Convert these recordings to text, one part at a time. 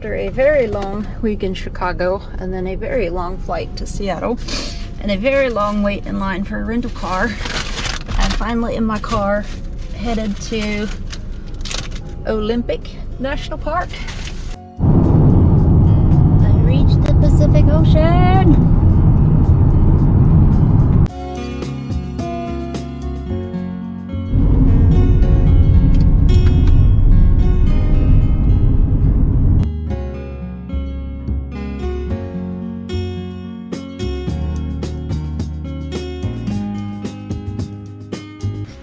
after a very long week in Chicago and then a very long flight to Seattle and a very long wait in line for a rental car, I'm finally in my car headed to Olympic National Park. I reached the Pacific Ocean.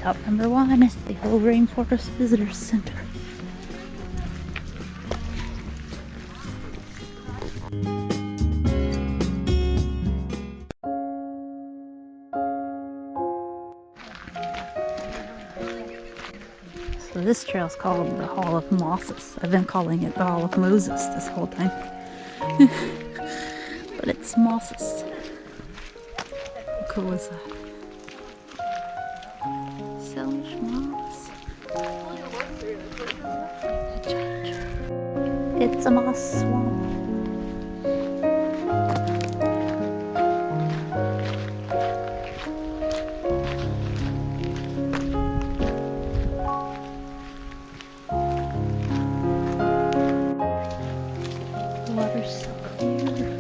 Stop number 1 is the Whole Rainforest Visitors Center. So this trail is called the Hall of Mosses. I've been calling it the Hall of Moses this whole time. But it's mosses. How cool is that? So much moss. It's a moss swamp. The water's so clear.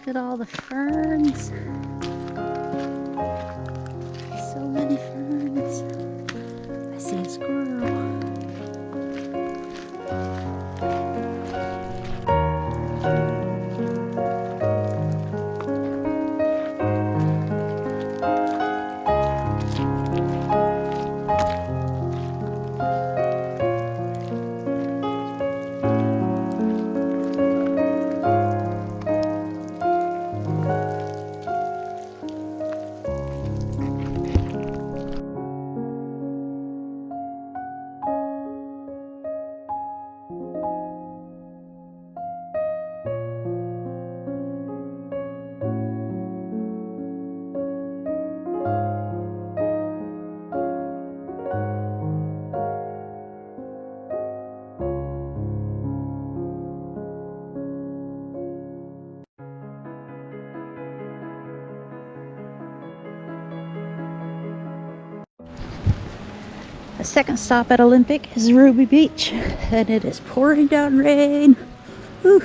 Look at all the ferns. So many ferns. I see a squirrel. The second stop at Olympic is Ruby Beach, and it is pouring down rain. Whew.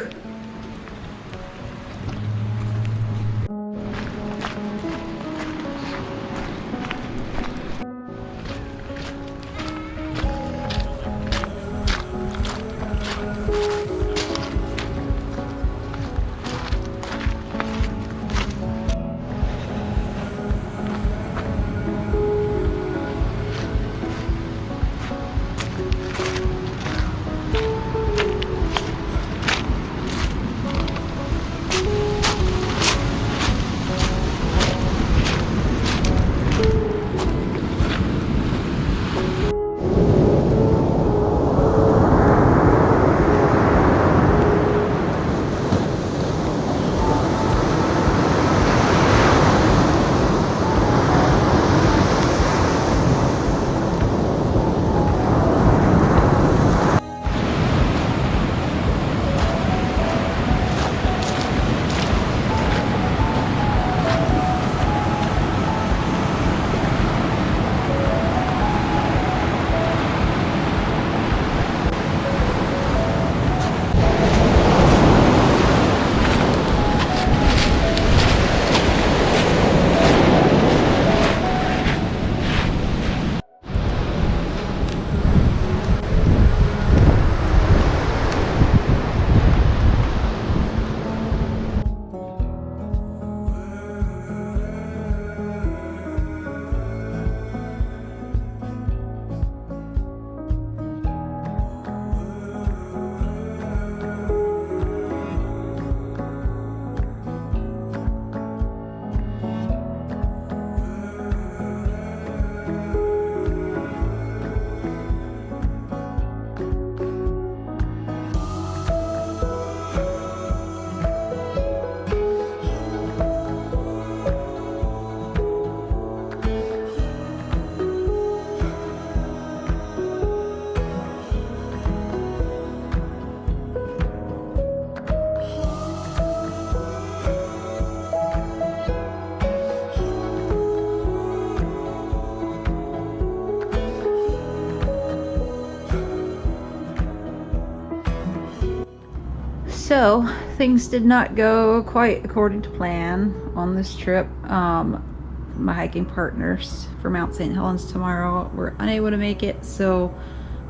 So things did not go quite according to plan on this trip. My hiking partners for Mount St. Helens tomorrow were unable to make it, so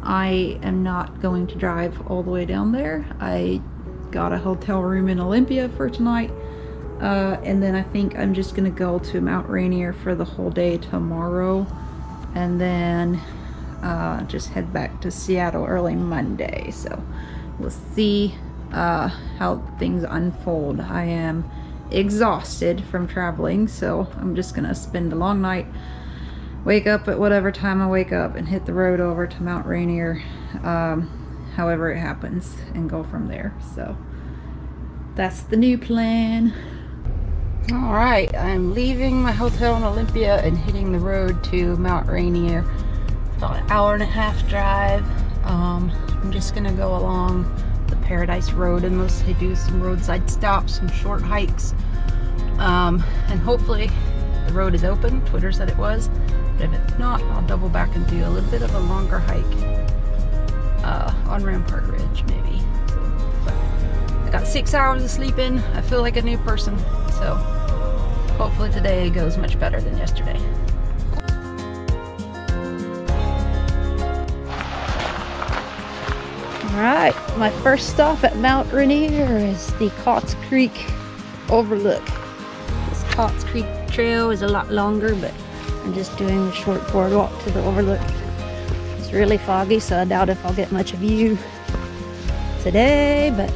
I am not going to drive all the way down there. I got a hotel room in Olympia for tonight, and then I think I'm just gonna go to Mount Rainier for the whole day tomorrow, and then just head back to Seattle early Monday. So we'll see how things unfold. I am exhausted from traveling, so I'm just gonna spend a long night, wake up at whatever time I wake up, and hit the road over to Mount Rainier, however it happens, and go from there. So that's the new plan. All right, I'm leaving my hotel in Olympia and hitting the road to Mount Rainier. About an hour and a half drive. I'm just gonna go along the Paradise Road and mostly do some roadside stops, some short hikes, and hopefully the road is open. Twitter said it was, but if it's not, I'll double back and do a little bit of a longer hike on Rampart Ridge maybe. But I got 6 hours of sleep in. I feel like a new person, so hopefully today goes much better than yesterday. Alright, my first stop at Mount Rainier is the Cots Creek Overlook. This Cots Creek trail is a lot longer, but I'm just doing the short boardwalk to the overlook. It's really foggy, so I doubt if I'll get much of you today, but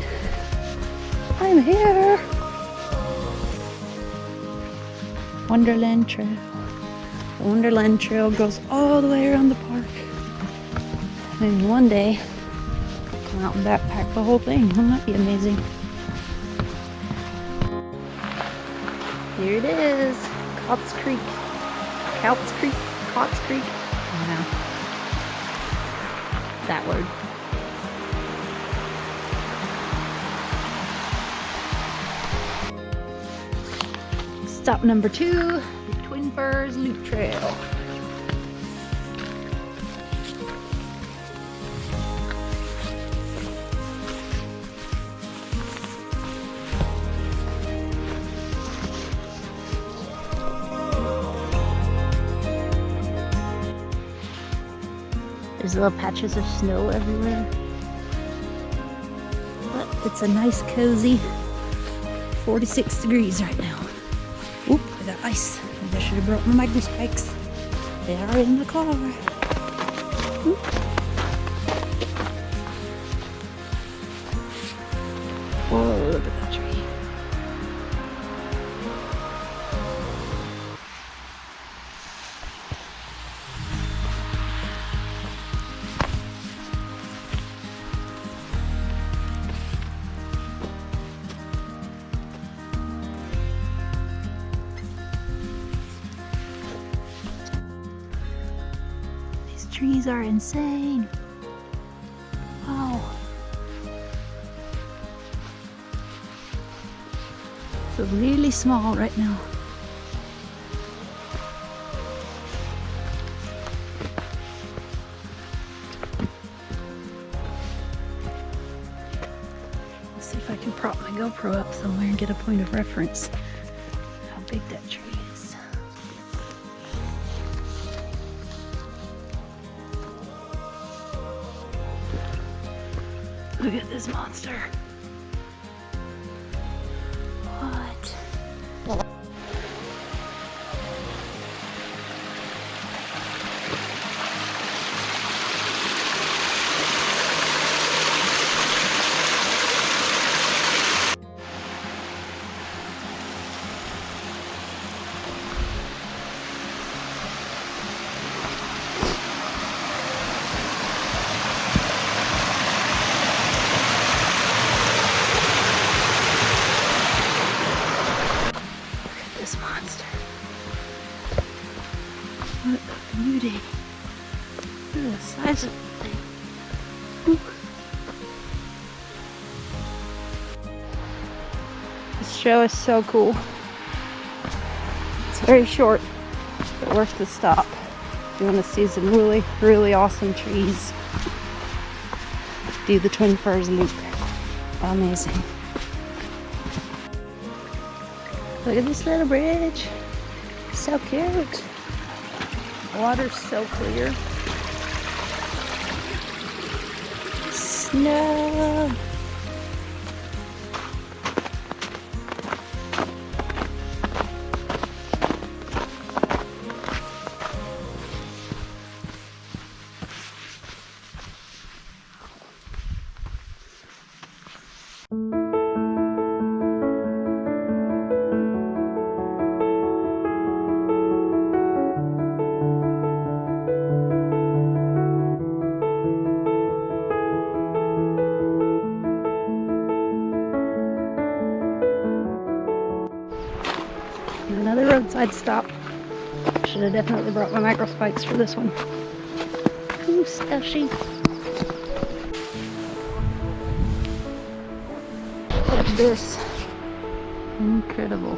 I'm here. Wonderland Trail. The Wonderland Trail goes all the way around the park. Maybe one day come out and backpack the whole thing. Wouldn't that be amazing? Here it is, Cots Creek. Cots Creek? Cots Creek? I don't know. That word. Stop number 2, the Twin Firs Loop Trail. There's little patches of snow everywhere, but it's a nice cozy 46 degrees right now. Oop, I got ice. Maybe I should have brought my Magnus spikes. They are in the car. Oop. Whoa, look at that tree. Trees are insane. Wow. So really small right now. Let's see if I can prop my GoPro up somewhere and get a point of reference. How big that tree is. Look at this monster. What? What a beauty. Look at the size of the thing. Ooh. This show is so cool. It's very short, but worth the stop. If you want to see some really, really awesome trees, do the Twin Firs Loop. Amazing. Look at this little bridge. So cute. Water's so clear. Snow. Another roadside stop. Should have definitely brought my micro spikes for this one. Ooh, slushy. Look at this. Incredible.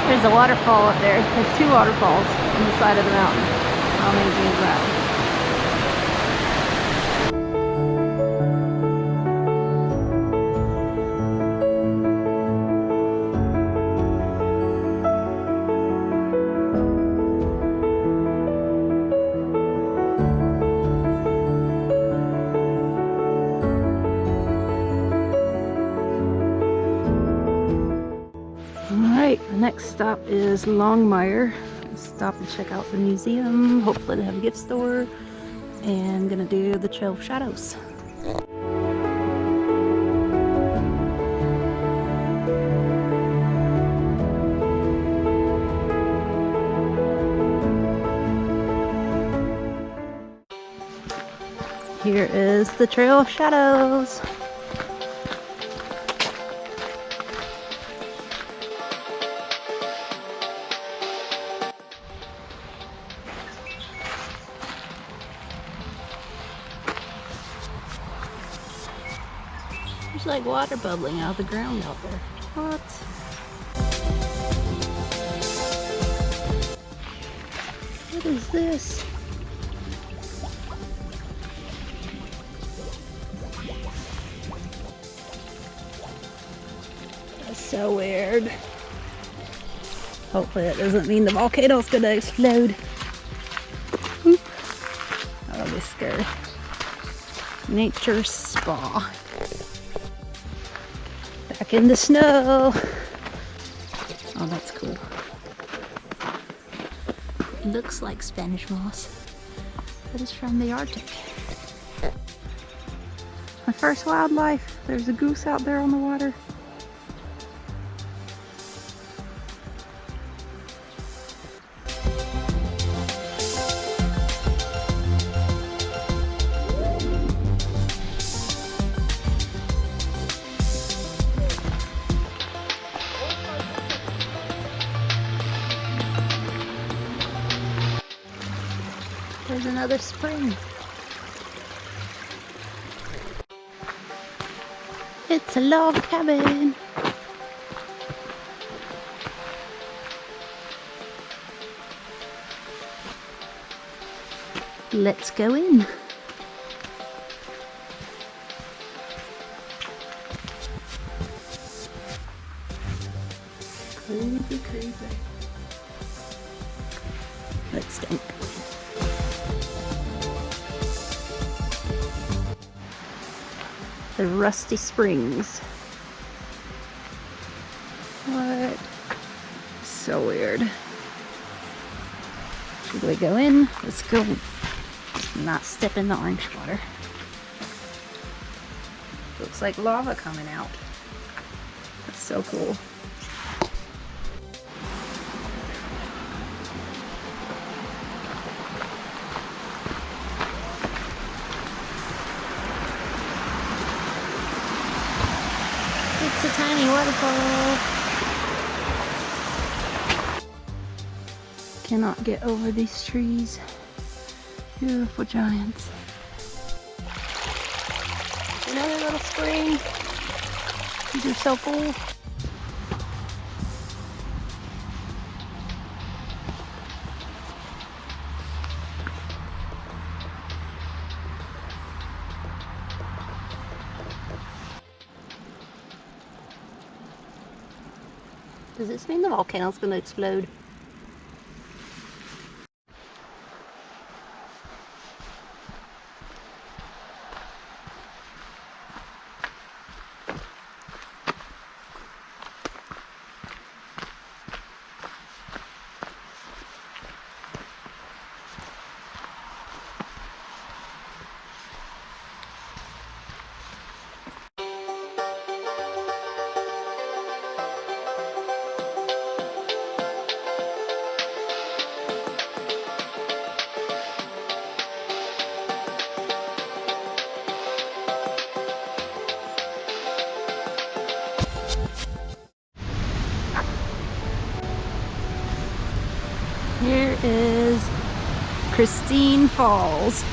There's a waterfall up there. There's two waterfalls on the side of the mountain. How amazing is that? Alright, the next stop is Longmire. Stop and check out the museum. Hopefully they have a gift store. And I'm gonna do the Trail of Shadows. Here is the Trail of Shadows. There's like water bubbling out of the ground out there. What? What is this? That's so weird. Hopefully that doesn't mean the volcano's gonna explode. Oop. That'll be scary. Nature spa. Back in the snow. Oh, that's cool. It looks like Spanish moss, but it's from the Arctic. My first wildlife. There's a goose out there on the water. There's another spring. It's a log cabin. Let's go in. Creepy, creepy. Let's dump. The Rusty Springs. What? So weird. Should we go in? Let's go. Not step in the orange water. Looks like lava coming out. That's so cool. It's a tiny waterfall. Cannot get over these trees. Beautiful giants. Another little spring. These are so cool. Does this mean the volcano's gonna explode? Here is Christine Falls.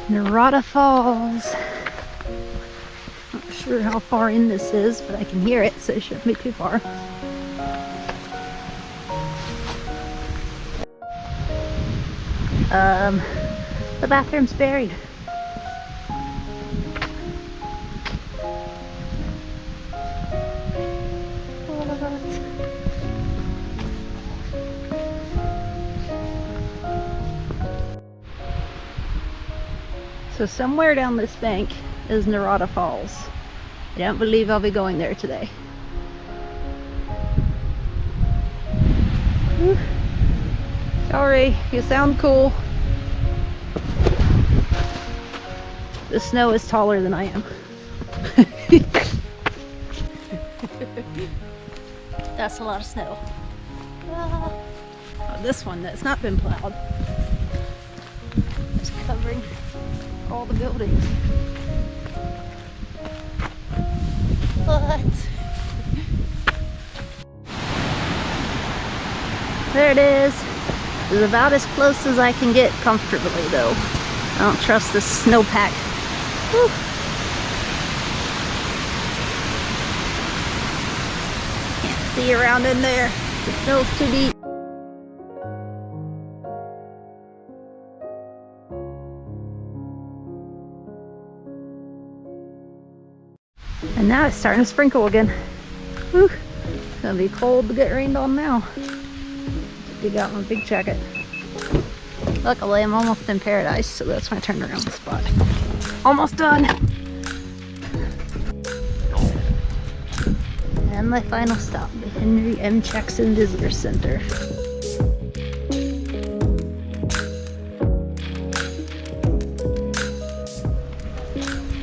Narada Falls. Not sure how far in this is, but I can hear it, so it shouldn't be too far. The bathroom's buried. So somewhere down this bank is Narada Falls. I don't believe I'll be going there today. Whew. Sorry, you sound cool. The snow is taller than I am. That's a lot of snow. Oh, this one that's not been plowed. It's covering all the buildings. What? There it is. It's about as close as I can get comfortably though. I don't trust this snowpack. Whew. Can't see around in there. The snow's too deep. And now it's starting to sprinkle again. Whew. It's gonna be cold to get rained on now. Dig out my big jacket. Luckily, I'm almost in paradise, so that's my turnaround spot. Almost done. And my final stop, the Henry M. Jackson Visitor Center.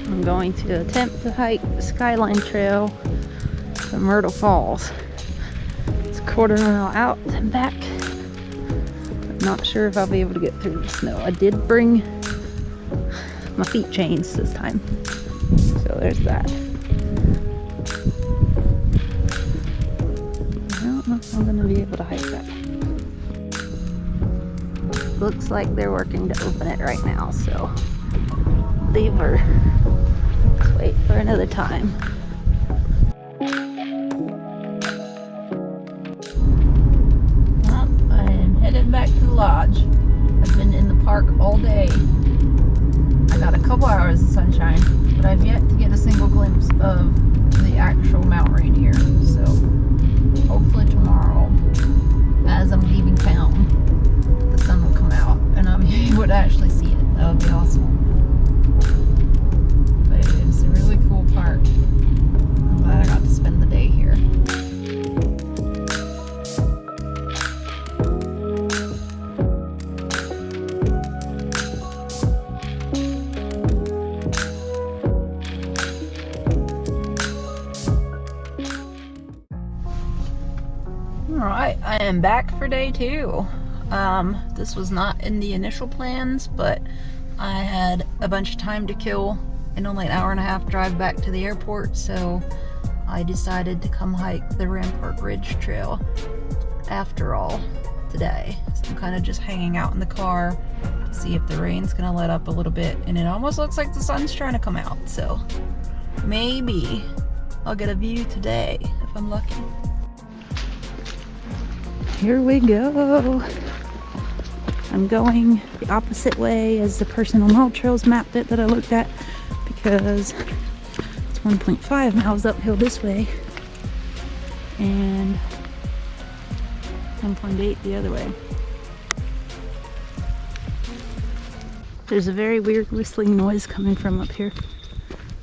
I'm going to attempt to hike the Skyline Trail to Myrtle Falls. It's a quarter mile out and back. I'm not sure if I'll be able to get through the snow. I did bring my feet chains this time, so there's that. I don't know if I'm going to be able to hike that. Looks like they're working to open it right now, so leave her. Let's wait for another time. Well, I am headed back to the lodge. I've been in the park all day. I got a couple hours of sunshine, but I've yet to get a single glimpse of the actual Mount Rainier. So hopefully tomorrow, as I'm leaving town, the sun will come out and I'll be able to actually see it. That would be awesome. But it's a really cool park. I'm glad I got to spend the day here. Alright, I am back for day 2. This was not in the initial plans, but I had a bunch of time to kill and only an hour and a half drive back to the airport, so I decided to come hike the Rampart Ridge trail after all today. So I'm kind of just hanging out in the car to see if the rain's gonna let up a little bit, and it almost looks like the sun's trying to come out, so maybe I'll get a view today if I'm lucky. Here we go. I'm going the opposite way as the Personal Mile Trails map bit that I looked at, because it's 1.5 miles uphill this way and 1.8 the other way. There's a very weird whistling noise coming from up here.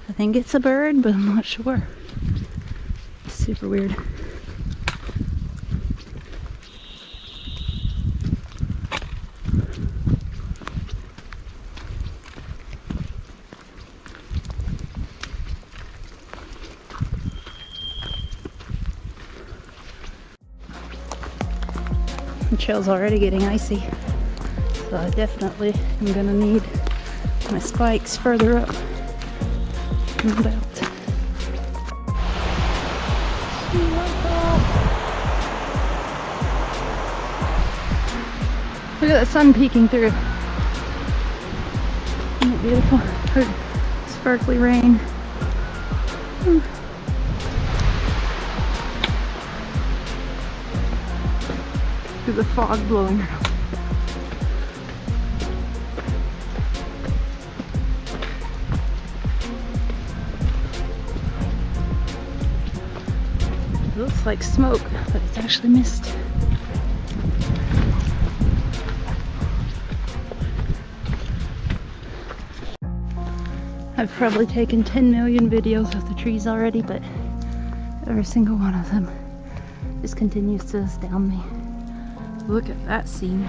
I think it's a bird, but I'm not sure. It's super weird. The trail's already getting icy, so I definitely am gonna need my spikes further up in the belt. Look at that sun peeking through. Isn't it beautiful? Sparkly rain. The fog blowing around. It looks like smoke, but it's actually mist. I've probably taken 10 million videos of the trees already, but every single one of them just continues to astound me. Look at that scene.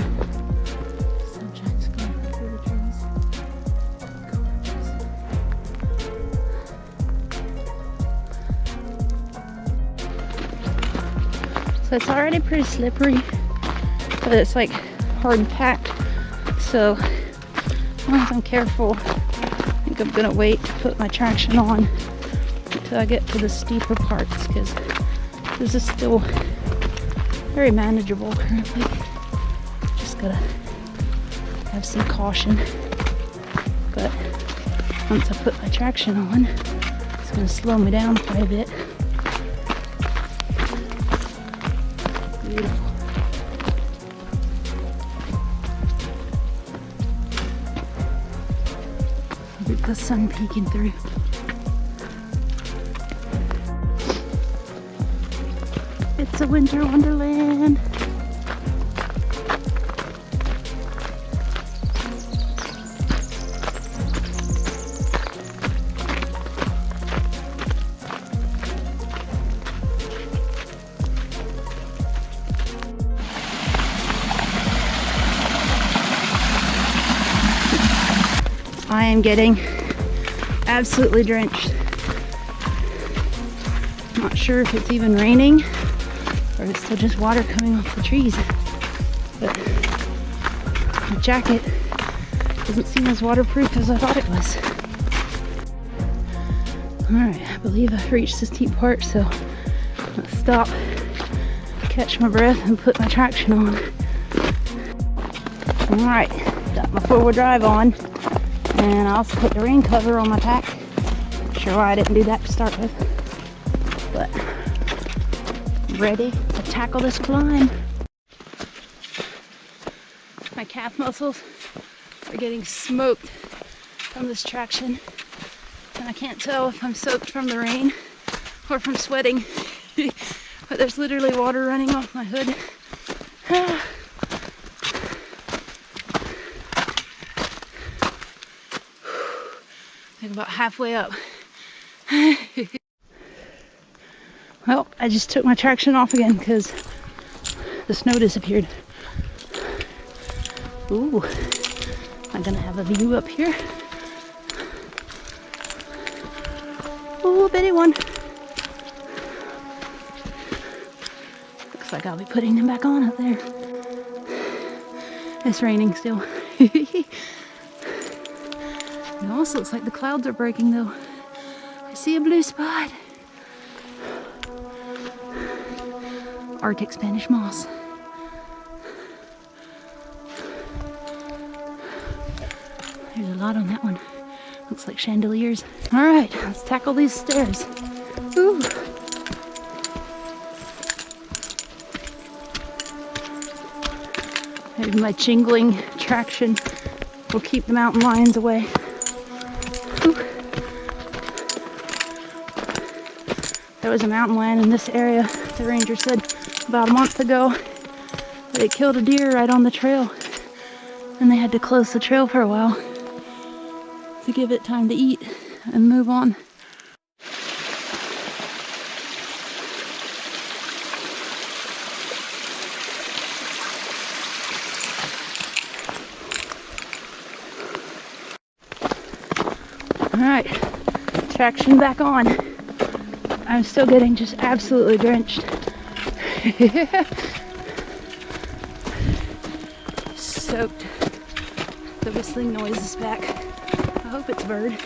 Sunshine's going through the trees. Gorgeous. So it's already pretty slippery, but it's like hard packed. So as long as I'm careful, I think I'm gonna wait to put my traction on until I get to the steeper parts, because this is still very manageable currently. Just gotta have some caution. But once I put my traction on, it's gonna slow me down quite a bit. Beautiful. Look at the sun peeking through. It's a winter wonderland. I am getting absolutely drenched. Not sure if it's even raining or it's still just water coming off the trees. But my jacket doesn't seem as waterproof as I thought it was. Alright, I believe I've reached the steep part, so let's stop, catch my breath, and put my traction on. Alright, got my 4-wheel drive on, and I also put the rain cover on my pack. Not sure why I didn't do that to start with, but I'm ready to tackle this climb. My calf muscles are getting smoked from this traction, and I can't tell if I'm soaked from the rain or from sweating. But there's literally water running off my hood. I think about halfway up. Well, I just took my traction off again because the snow disappeared. Ooh, I'm gonna have a view up here. Ooh, a bitty one. Looks like I'll be putting them back on up there. It's raining still. It also looks like the clouds are breaking though. I see a blue spot. Arctic Spanish moss. There's a lot on that one. Looks like chandeliers. All right, let's tackle these stairs. Ooh. Maybe my jingling traction will keep the mountain lions away. Ooh. There was a mountain lion in this area, the ranger said about a month ago. They killed a deer right on the trail, and they had to close the trail for a while to give it time to eat and move on. All right, traction back on. I'm still getting just absolutely drenched. Soaked. The whistling noise is back. I hope it's a bird.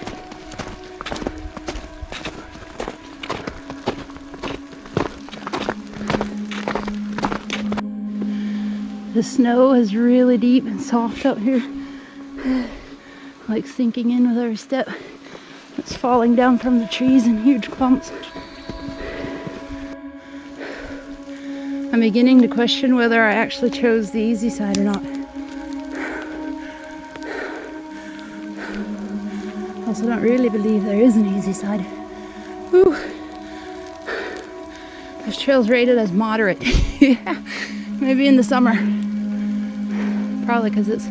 The snow is really deep and soft out here. Like sinking in with every step. It's falling down from the trees in huge clumps. I'm beginning to question whether I actually chose the easy side or not. I also don't really believe there is an easy side. Whew. This trail's rated as moderate. Yeah, maybe in the summer. Probably because it's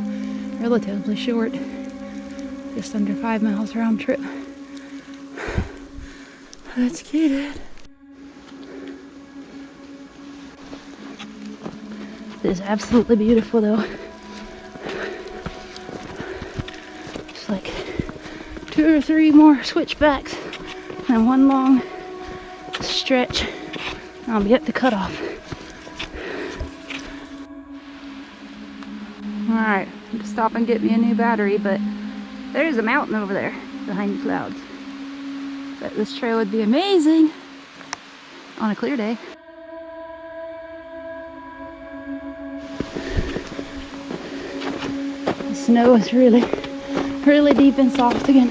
relatively short. Just under 5 miles round trip. Let's get it. It is absolutely beautiful though. Just like 2 or 3 more switchbacks and one long stretch. I'll be at the cutoff. Alright, I'm gonna stop and get me a new battery, but there's a mountain over there behind the clouds. But this trail would be amazing on a clear day. The snow is really deep and soft again.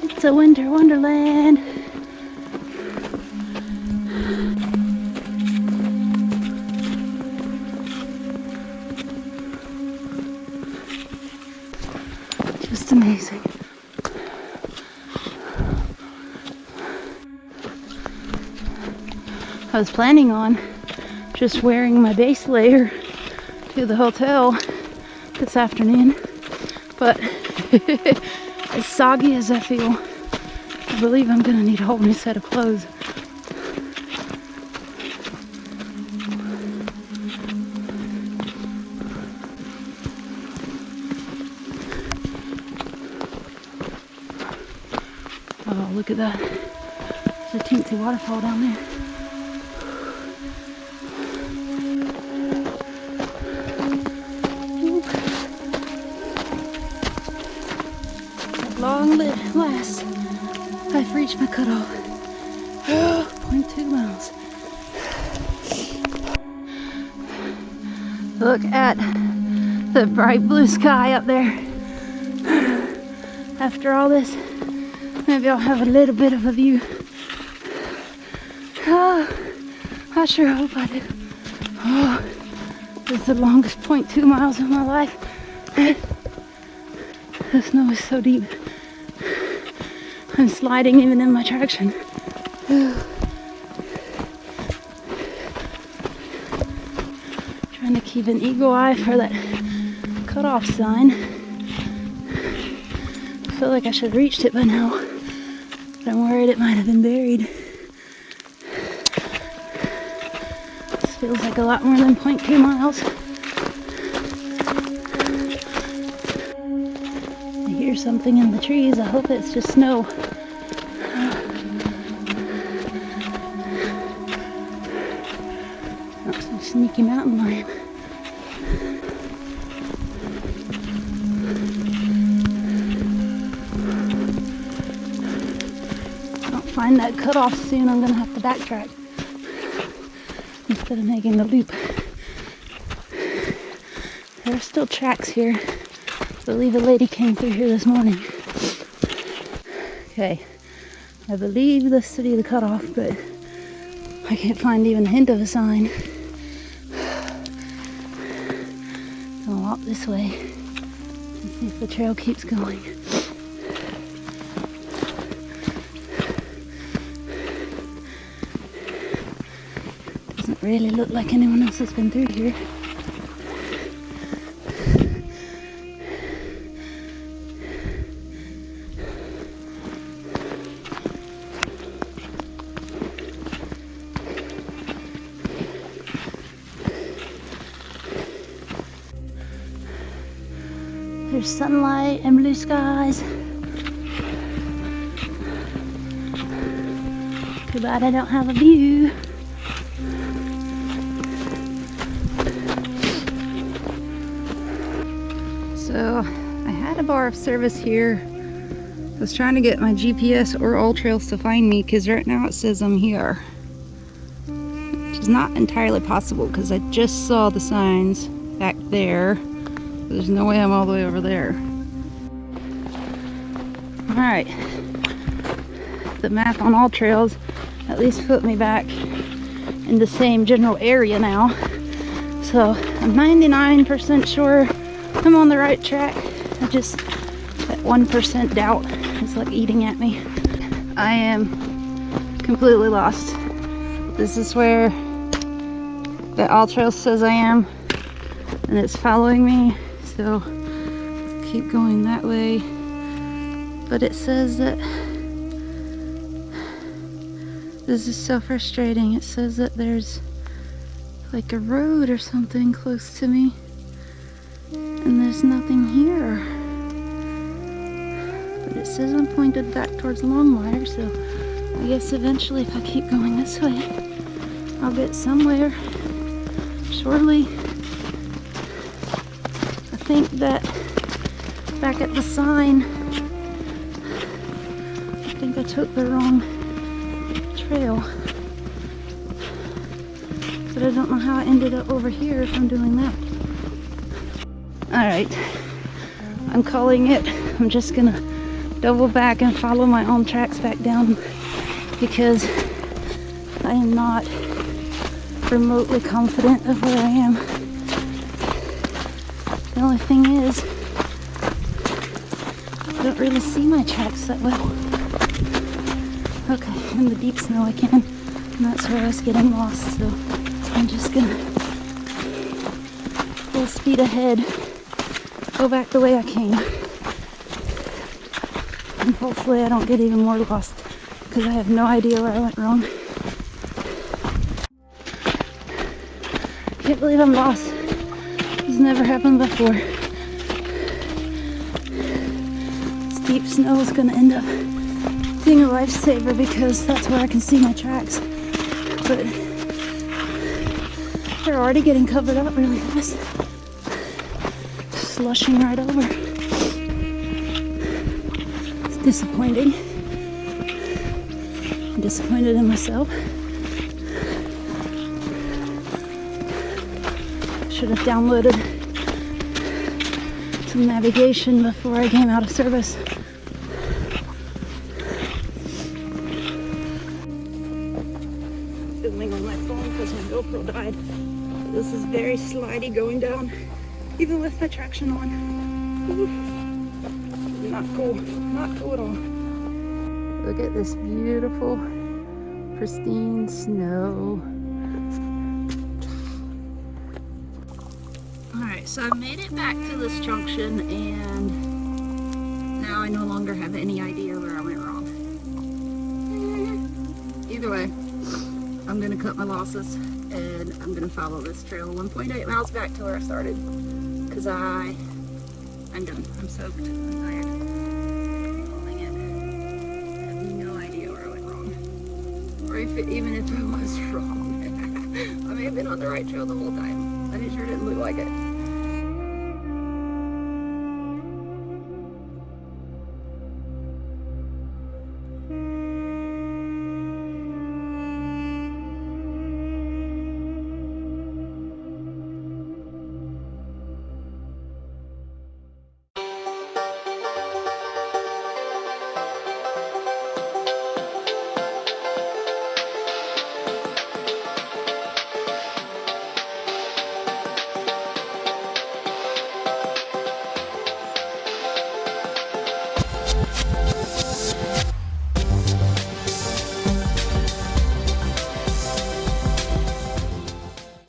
It's a winter wonderland. Just amazing. I was planning on just wearing my base layer to the hotel this afternoon, but as soggy as I feel, I believe I'm gonna need a whole new set of clothes. Oh, look at that. There's a teensy waterfall down there. At long last, I've reached my cutoff. 0.2 miles. Look at the bright blue sky up there. After all this, maybe I'll have a little bit of a view. Oh, I sure hope I do. Oh, this is the longest 0.2 miles of my life. The snow is so deep. I'm sliding even in my traction. Trying to keep an eagle eye for that cutoff sign. I feel like I should have reached it by now, but I'm worried it might have been buried. This feels like a lot more than 0.2 miles. I hear something in the trees. I hope it's just snow. Oh, some sneaky mountain lion. If I don't find that cutoff soon, I'm gonna have to backtrack instead of making the loop. There are still tracks here. I believe a lady came through here this morning. Okay, I believe this should be the cutoff, but I can't find even a hint of a sign. I'll walk this way and see if the trail keeps going. Doesn't really look like anyone else has been through here. There's sunlight and blue skies. Too bad I don't have a view. So I had a bar of service here. I was trying to get my GPS or All Trails to find me because right now it says I'm here. Which is not entirely possible because I just saw the signs back there. There's no way I'm all the way over there. Alright. The map on All Trails at least put me back in the same general area now. So I'm 99% sure I'm on the right track. I just, that 1% doubt is like eating at me. I am completely lost. This is where the All Trails says I am, and it's following me. So keep going that way, but it says that this is so frustrating. It says that there's like a road or something close to me and there's nothing here, but it says I'm pointed back towards Longmire, so I guess eventually if I keep going this way I'll get somewhere, surely. I think that back at the sign, I think I took the wrong trail. But I don't know how I ended up over here if I'm doing that. Alright, I'm calling it. I'm just gonna double back and follow my own tracks back down because I am not remotely confident of where I am. The only thing is, I don't really see my tracks that well. Okay, in the deep snow I can, and that's where I was getting lost, so I'm just gonna full speed ahead, go back the way I came, and hopefully I don't get even more lost, because I have no idea where I went wrong. Can't believe I'm lost. This never happened before. This deep snow is gonna end up being a lifesaver because that's where I can see my tracks. But they're already getting covered up really fast. Slushing right over. It's disappointing. I'm disappointed in myself. Should have downloaded some navigation before I came out of service. Filming on my phone because my GoPro died. This is very slidey going down, even with the traction on. Ooh. Not cool, not cool at all. Look at this beautiful, pristine snow. Alright, so I made it back to this junction and now I no longer have any idea where I went wrong. Either way, I'm going to cut my losses and I'm going to follow this trail 1.8 miles back to where I started because I'm done. I'm soaked. I'm tired. I'm calling it. I have no idea where I went wrong. Or even if I was wrong. I mean, may have been on the right trail the whole time, but it sure didn't look like it.